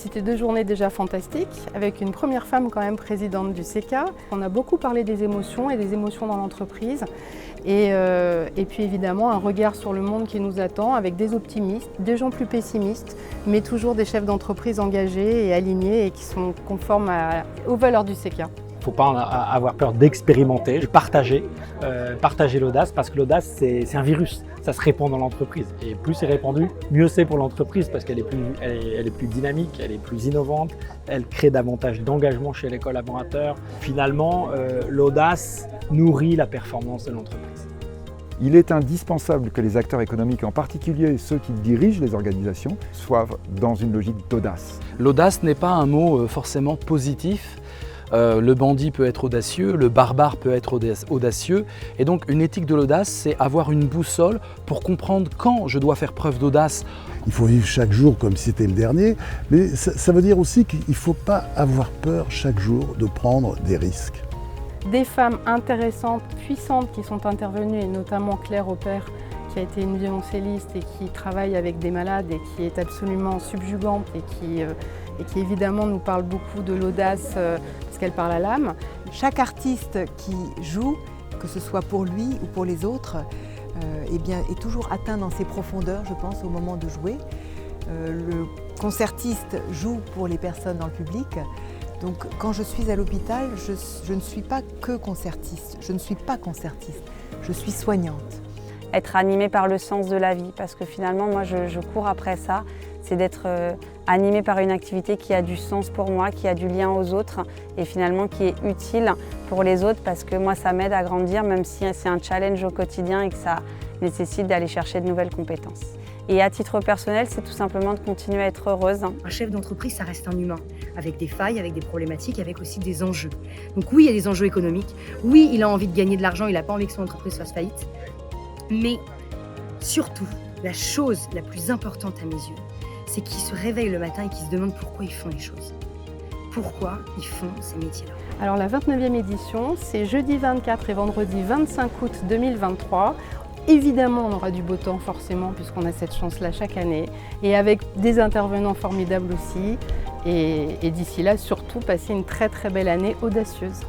C'était 2 journées déjà fantastiques, avec une première femme quand même présidente du CECA. On a beaucoup parlé des émotions et des émotions dans l'entreprise. Et puis évidemment un regard sur le monde qui nous attend, avec des optimistes, des gens plus pessimistes, mais toujours des chefs d'entreprise engagés et alignés et qui sont conformes aux valeurs du CECA. Il ne faut pas avoir peur d'expérimenter, de partager l'audace, parce que l'audace, c'est un virus, ça se répand dans l'entreprise. Et plus c'est répandu, mieux c'est pour l'entreprise, parce qu'elle est plus dynamique, elle est plus innovante, elle crée davantage d'engagement chez les collaborateurs. Finalement, l'audace nourrit la performance de l'entreprise. Il est indispensable que les acteurs économiques, en particulier ceux qui dirigent les organisations, soient dans une logique d'audace. L'audace n'est pas un mot forcément positif. Le bandit peut être audacieux, le barbare peut être audacieux. Et donc une éthique de l'audace, c'est avoir une boussole pour comprendre quand je dois faire preuve d'audace. Il faut vivre chaque jour comme si c'était le dernier, mais ça veut dire aussi qu'il ne faut pas avoir peur chaque jour de prendre des risques. Des femmes intéressantes, puissantes qui sont intervenues, et notamment Claire Aupert, qui a été une violoncelliste et qui travaille avec des malades et qui est absolument subjugante et qui évidemment nous parle beaucoup de l'audace parce qu'elle parle à l'âme. Chaque artiste qui joue, que ce soit pour lui ou pour les autres, est toujours atteint dans ses profondeurs, je pense, au moment de jouer. Le concertiste joue pour les personnes dans le public. Donc quand je suis à l'hôpital, je ne suis pas que concertiste, je ne suis pas concertiste, je suis soignante. Être animée par le sens de la vie, parce que finalement moi je cours après ça, c'est d'être animée par une activité qui a du sens pour moi, qui a du lien aux autres et finalement qui est utile pour les autres, parce que moi ça m'aide à grandir, même si c'est un challenge au quotidien et que ça nécessite d'aller chercher de nouvelles compétences. Et à titre personnel, c'est tout simplement de continuer à être heureuse. Un chef d'entreprise, ça reste un humain, avec des failles, avec des problématiques, avec aussi des enjeux. Donc oui, il y a des enjeux économiques, oui, il a envie de gagner de l'argent, il n'a pas envie que son entreprise fasse faillite. Mais surtout, la chose la plus importante à mes yeux, c'est qu'ils se réveillent le matin et qu'ils se demandent pourquoi ils font les choses. Pourquoi ils font ces métiers-là. Alors la 29e édition, c'est jeudi 24 et vendredi 25 août 2023. Évidemment, on aura du beau temps forcément, puisqu'on a cette chance-là chaque année, et avec des intervenants formidables aussi. Et d'ici là, surtout, passer une très très belle année audacieuse.